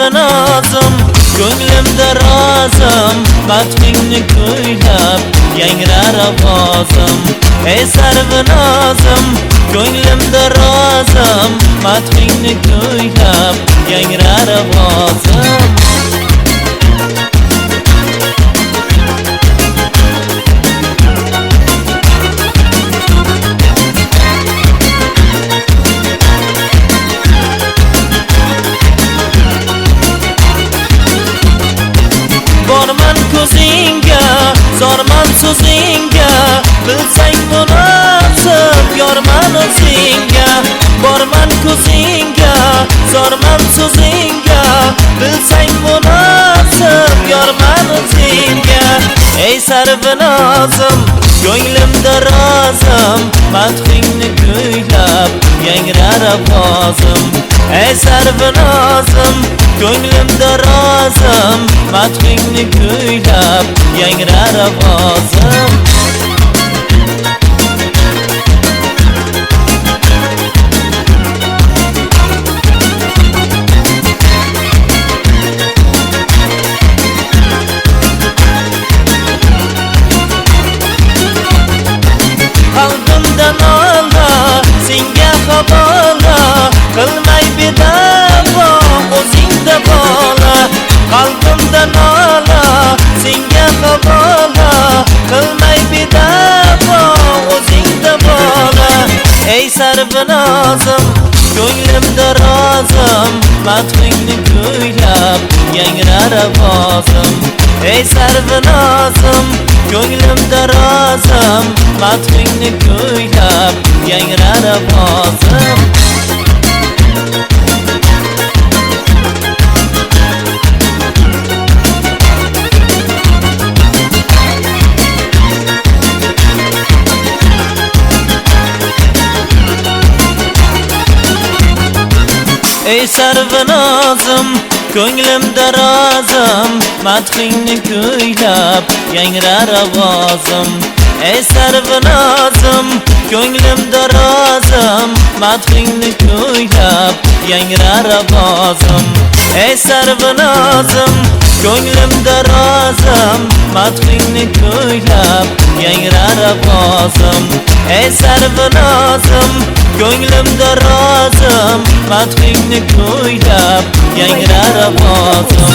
sarvinozim, ko'nglimda rozim, madhingni kuylab yangrar ovozim. Ey sarvinozim, ko'nglimda rozim, madhingni kuylab yangrar ovozim. Borman ko'zingga, zorman so'zingga, bilsang munosib yorman o'zingga. Borman ko'zingga, zorman so'zingga, bilsang munosib yorman o'zingga. Ey sarvinozim, ko'nglimda rozim, madhingni kuylab yangrar ovozim. Ey sarvinozim, ko'nglimda rozim, madhingni kuylab yangrar ovozim. Qalbimda nola, senga havola, qilmay bedavo o'zingda bola. Qalbimda nola, senga havola, qilmay bedavo o'zingda bola. Ey sarvinozim, ko'nglimda rozim, madhingni kuylab yangrar ovozim. Ey sarvinozim, ko'nglimda rozim, madhingni kuylab yangrar ovozim. Ey sarvinozim, ko'nglimda rozim, madhingni kuylab yangrar ovozim. Ey sarvinozim, ko'nglimda rozim, madhingni kuylab yangrar ovozim. Ey sarvinozim, ko'nglimda rozim, madhingni kuylab yangrar ovozim. Ey sarvinozim, ko'nglimda rozim, madhingni kuylab yangrar ovozim.